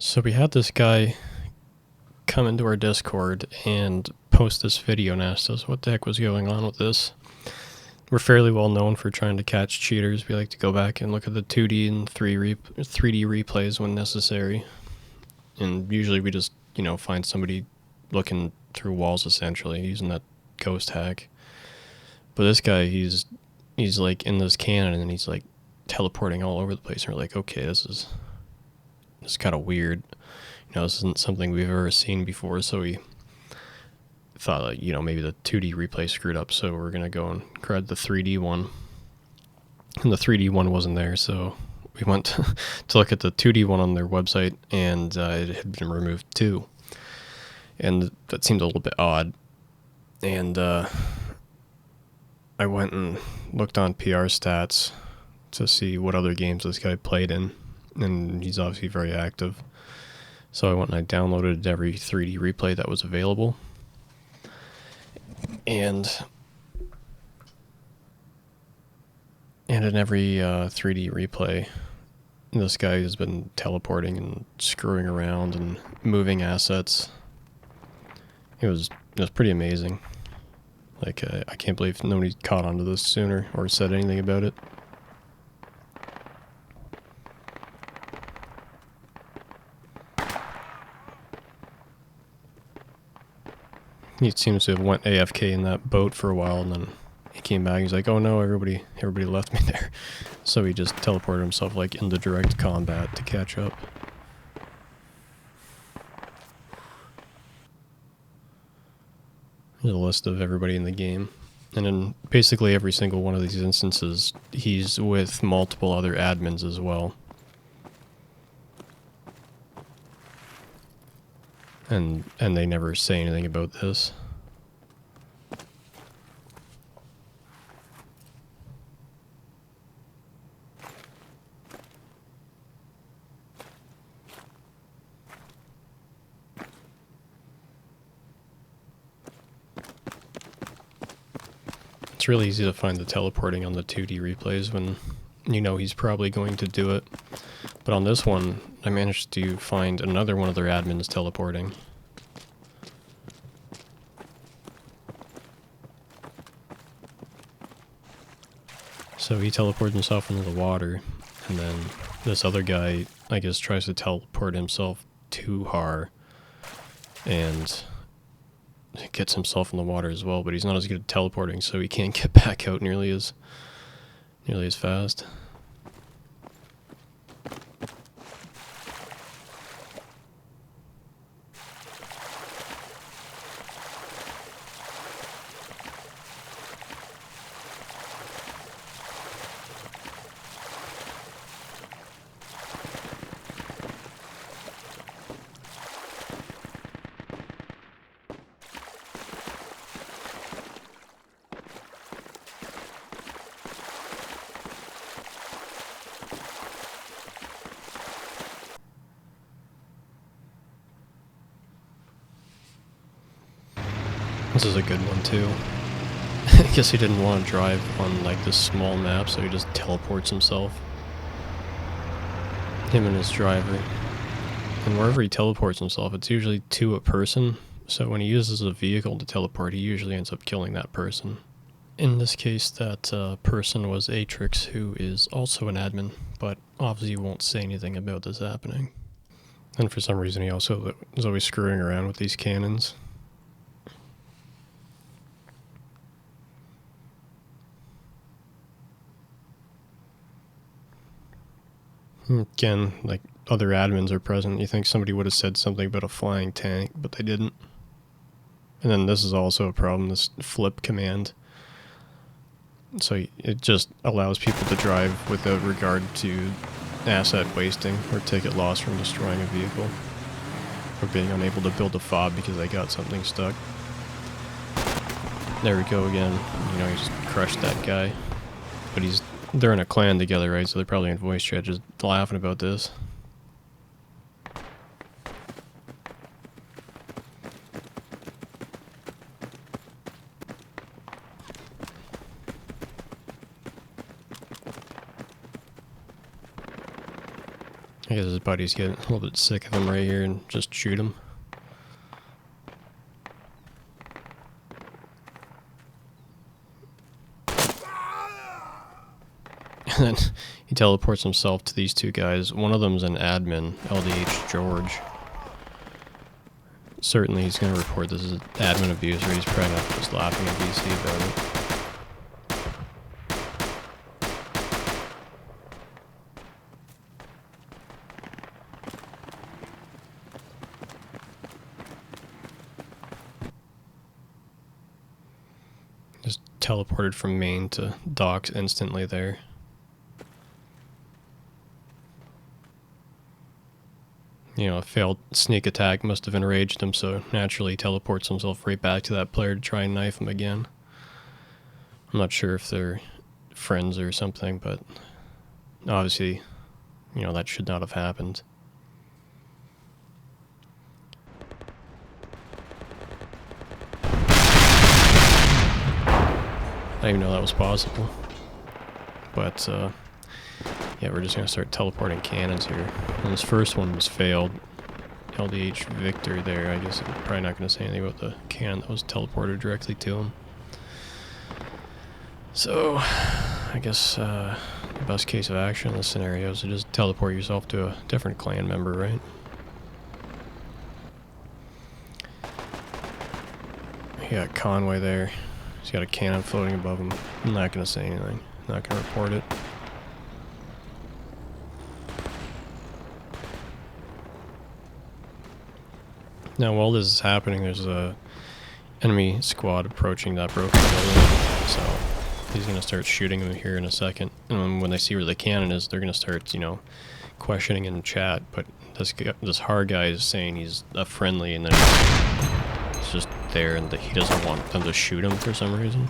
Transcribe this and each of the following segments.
So we had this guy come into our Discord and post this video and asked us what the heck was going on with this. We're fairly well known for trying to catch cheaters. We like to go back and look at the 2D and 3D replays when necessary. And usually we just, find somebody looking through walls essentially, using that ghost hack. But this guy, he's like in this cannon and he's like teleporting all over the place. And we're like, okay, this is kind of weird. This isn't something we've ever seen before, so we thought, like, maybe the 2D replay screwed up, so we're going to go and grab the 3D one. And the 3D one wasn't there, so we went to look at the 2D one on their website, and it had been removed too. And that seemed a little bit odd. And I went and looked on PR stats to see what other games this guy played in, and he's obviously very active. So I went and I downloaded every 3D replay that was available. And in every 3D replay, this guy has been teleporting and screwing around and moving assets. It was pretty amazing. Like, I can't believe nobody caught onto this sooner or said anything about it. He seems to have went AFK in that boat for a while, and then he came back. He's like, "Oh no, everybody left me there." So he just teleported himself like into direct combat to catch up. There's a list of everybody in the game, and in basically every single one of these instances, he's with multiple other admins as well. And they never say anything about this. It's really easy to find the teleporting on the 2D replays when he's probably going to do it. But on this one, I managed to find another one of their admins teleporting. So he teleported himself into the water, and then this other guy, I guess, tries to teleport himself to Har, and gets himself in the water as well, but he's not as good at teleporting, so he can't get back out nearly as fast. This is a good one too. I guess he didn't want to drive on like this small map, so he just teleports himself. Him and his driver. And wherever he teleports himself, it's usually to a person, so when he uses a vehicle to teleport, he usually ends up killing that person. In this case, that person was Atrix, who is also an admin, but obviously won't say anything about this happening. And for some reason he also is always screwing around with these cannons. Again, like, other admins are present. You think somebody would have said something about a flying tank, but they didn't. And then this is also a problem, this flip command. So it just allows people to drive without regard to asset wasting or ticket loss from destroying a vehicle, or being unable to build a fob because they got something stuck. There we go again. He just crushed that guy. But they're in a clan together, right? So they're probably in voice chat just laughing about this. I guess his buddies get a little bit sick of him right here and just shoot him. And then he teleports himself to these two guys. One of them's an admin, LDH George. Certainly he's going to report this as admin abuse, or he's probably not just laughing at DC about it. Just teleported from main to docks instantly there. You know, a failed sneak attack must have enraged him, so naturally he teleports himself right back to that player to try and knife him again. I'm not sure if they're friends or something, but obviously, you know, that should not have happened. I didn't even know that was possible. But, yeah, we're just going to start teleporting cannons here. And this first one was failed. LDH Victor there. I guess I'm probably not going to say anything about the cannon that was teleported directly to him. So, I guess the best case of action in this scenario is to just teleport yourself to a different clan member, right? You got Conway there. He's got a cannon floating above him. I'm not going to say anything. I'm not going to report it. Now, while this is happening, there's a enemy squad approaching that broken building, so he's going to start shooting them here in a second. And when they see where the cannon is, they're going to start, you know, questioning in chat. But this hard guy is saying he's a friendly, and then he's just there, and he doesn't want them to shoot him for some reason.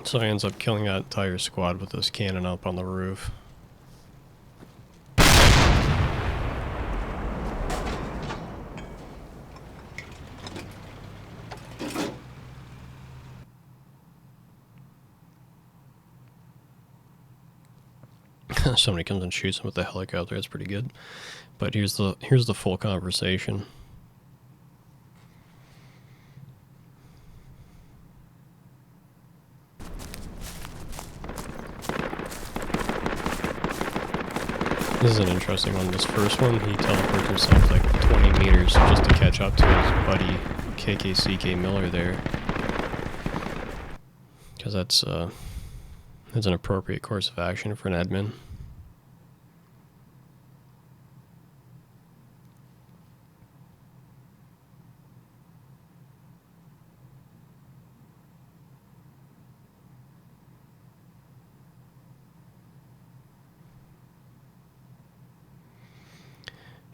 So he ends up killing that entire squad with this cannon up on the roof. Somebody comes and shoots him with the helicopter. That's pretty good. But here's the full conversation. This is an interesting one. This first one, he teleported himself like 20 meters just to catch up to his buddy KKCK Miller there. Because that's an appropriate course of action for an admin.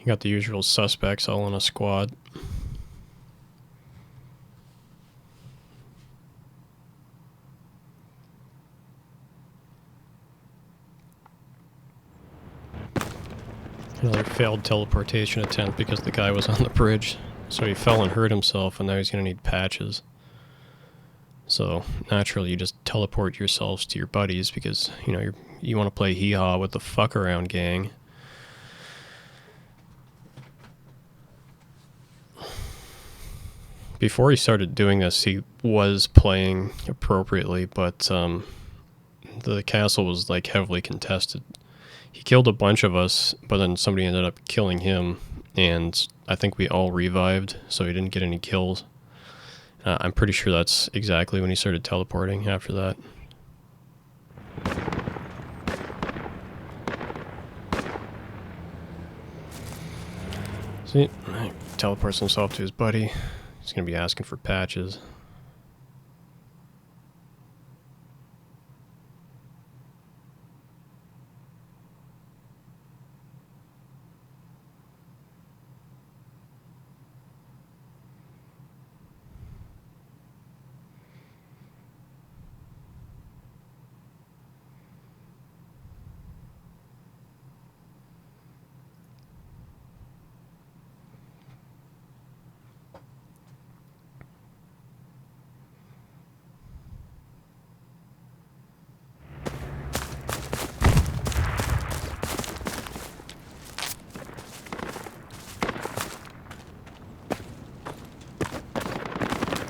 You got the usual suspects all in a squad. Another failed teleportation attempt because the guy was on the bridge. So he fell and hurt himself, and now he's going to need patches. So naturally you just teleport yourselves to your buddies because, you know, you want to play hee-haw with the fuck around gang. Before he started doing this, he was playing appropriately, but the castle was like heavily contested. He killed a bunch of us, but then somebody ended up killing him, and I think we all revived, so he didn't get any kills. I'm pretty sure that's exactly when he started teleporting after that. See, he teleports himself to his buddy. He's going to be asking for patches.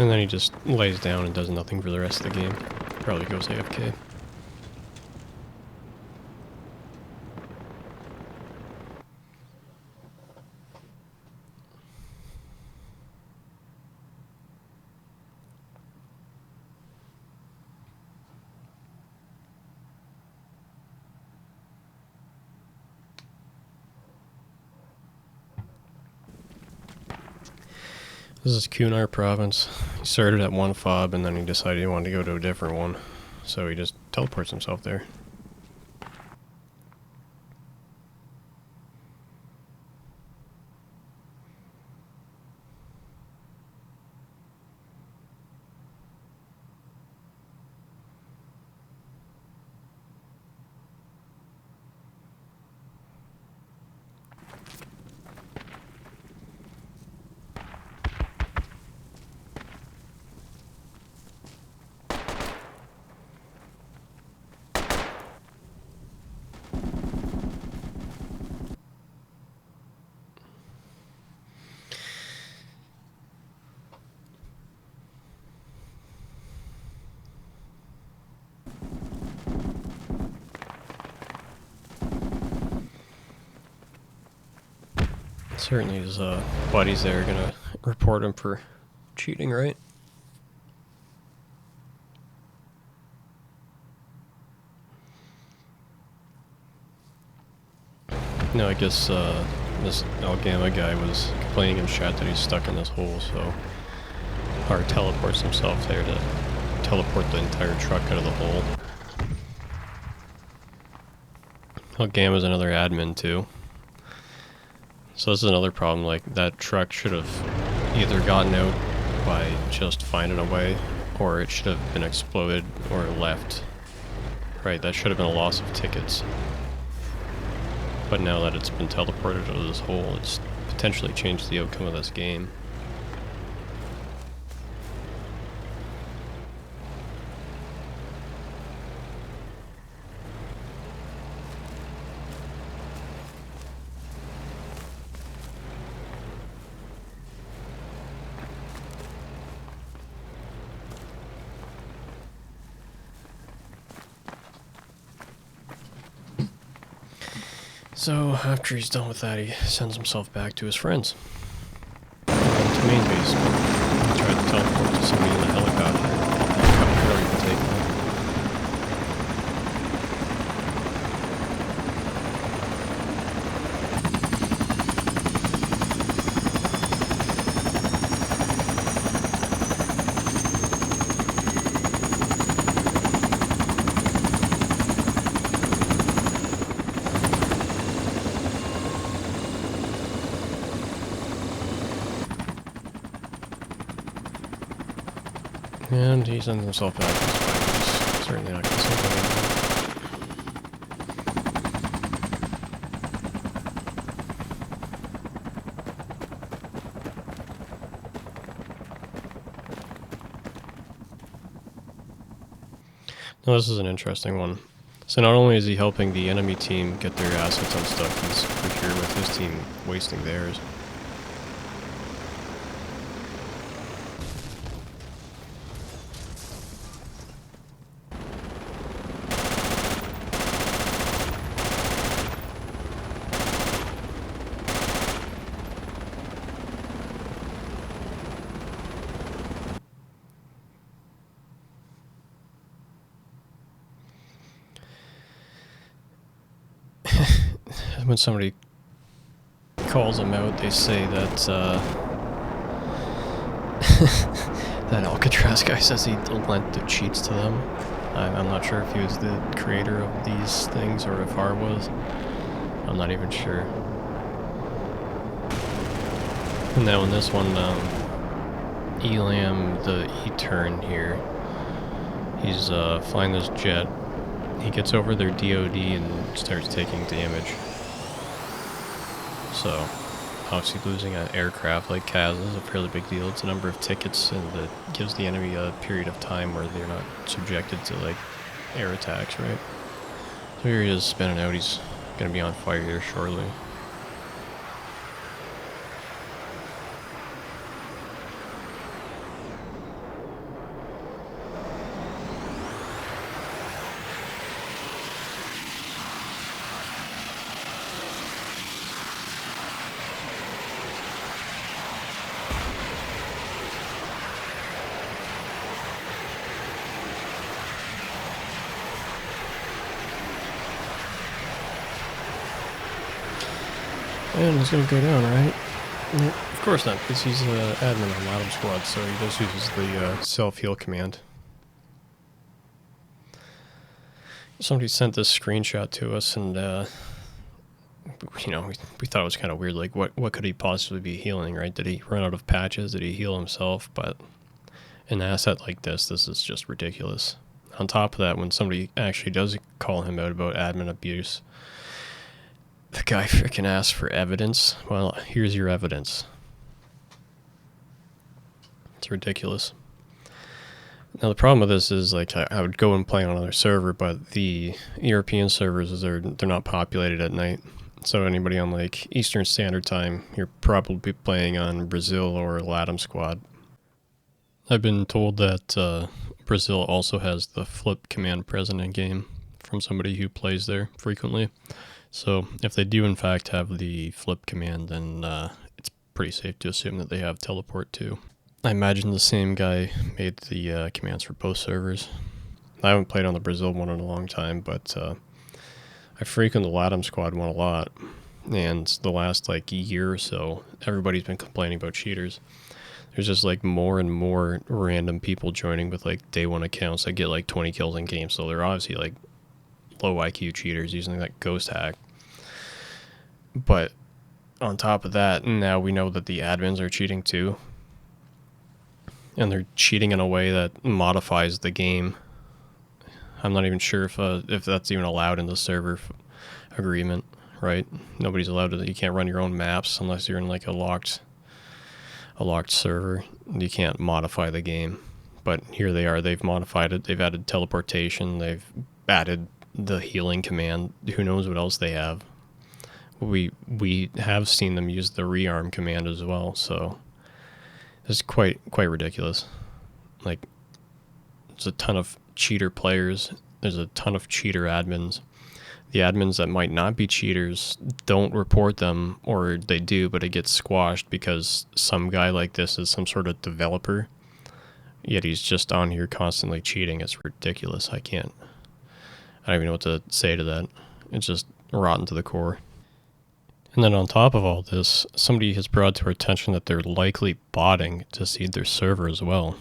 And then he just lays down and does nothing for the rest of the game. Probably goes AFK. This is Kunar province. He started at one fob and then he decided he wanted to go to a different one. So he just teleports himself there. Certainly his buddies there are gonna report him for cheating, right? No, I guess this Algama guy was complaining in chat that he's stuck in this hole, so Hard teleports himself there to teleport the entire truck out of the hole. Algama's another admin too. So this is another problem, like that truck should have either gotten out by just finding a way, or it should have been exploded or left. Right, that should have been a loss of tickets. But now that it's been teleported out of this hole, it's potentially changed the outcome of this game. So, after he's done with that, he sends himself back to his friends. To main base. He tried to teleport to somebody in a helicopter. Helicopter already been taken out. And he sends himself back to his friends. Certainly not going to save anything. Now this is an interesting one. So not only is he helping the enemy team get their assets on stuff he's procured with his team wasting theirs. When somebody calls them out, they say that that Alcatraz guy says he lent the cheats to them. I'm not sure if he was the creator of these things or if R was. I'm not even sure. And now in this one, Elam, the E-turn here, he's flying this jet. He gets over their DOD and starts taking damage. So, obviously losing an aircraft like Kaz is a fairly big deal. It's a number of tickets, and it gives the enemy a period of time where they're not subjected to, like, air attacks, right? So here he is spinning out. He's going to be on fire here shortly. And he's gonna go down, right? Nope, of course not, because he's admin on LATAMSQUAD, so he just uses the self-heal command. Somebody sent this screenshot to us, and you know, we thought it was kind of weird. Like, what could he possibly be healing, right? Did he run out of patches? Did he heal himself? But an asset like this is just ridiculous. On top of that, when somebody actually does call him out about admin abuse, the guy freaking asks for evidence. Well, here's your evidence. It's ridiculous. Now the problem with this is, like, I would go and play on another server, but the European servers, they're not populated at night. So anybody on like Eastern Standard Time, you're probably playing on Brazil or LATAMSQUAD. I've been told that Brazil also has the flip command present in game from somebody who plays there frequently. So if they do in fact have the flip command, then it's pretty safe to assume that they have teleport too. I imagine the same guy made the commands for both servers. I haven't played on the Brazil one in a long time, but I frequent the LATAMSQUAD one a lot. And the last like year or so, everybody's been complaining about cheaters. There's just like more and more random people joining with like day one accounts that get like 20 kills in game. So they're obviously like low IQ cheaters using like ghost hack. But on top of that, now we know that the admins are cheating too. And they're cheating in a way that modifies the game. I'm not even sure if that's even allowed in the server agreement, right? Nobody's allowed to. You can't run your own maps unless you're in like a locked server. You can't modify the game. But here they are. They've modified it. They've added teleportation. They've added the healing command. Who knows what else they have? We have seen them use the rearm command as well. So it's quite ridiculous. Like, there's a ton of cheater players. There's a ton of cheater admins. The admins that might not be cheaters don't report them, or they do, but it gets squashed because some guy like this is some sort of developer. Yet he's just on here constantly cheating. It's ridiculous. I don't even know what to say to that. It's just rotten to the core. And then on top of all this, somebody has brought to our attention that they're likely botting to seed their server as well.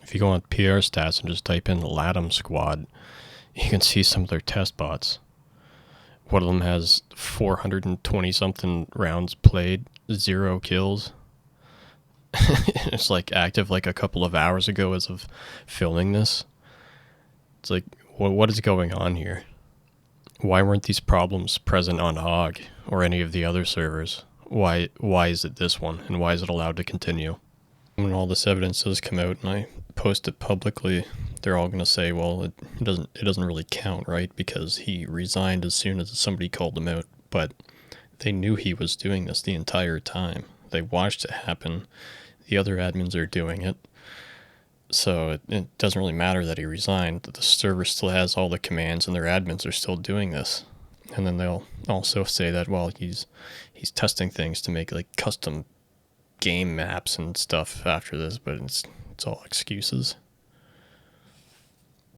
If you go on PR stats and just type in LATAMSQUAD, you can see some of their test bots. One of them has 420 something rounds played, 0 kills. It's like active like a couple of hours ago as of filming this. It's like, what is going on here? Why weren't these problems present on HOG or any of the other servers? Why is it this one, and why is it allowed to continue? When all this evidence does come out and I post it publicly, they're all going to say, well, it doesn't really count, right? Because he resigned as soon as somebody called him out. But they knew he was doing this the entire time. They watched it happen. The other admins are doing it. So it doesn't really matter that he resigned. The server still has all the commands and their admins are still doing this. And then they'll also say that, well, he's testing things to make like custom game maps and stuff after this, but it's all excuses.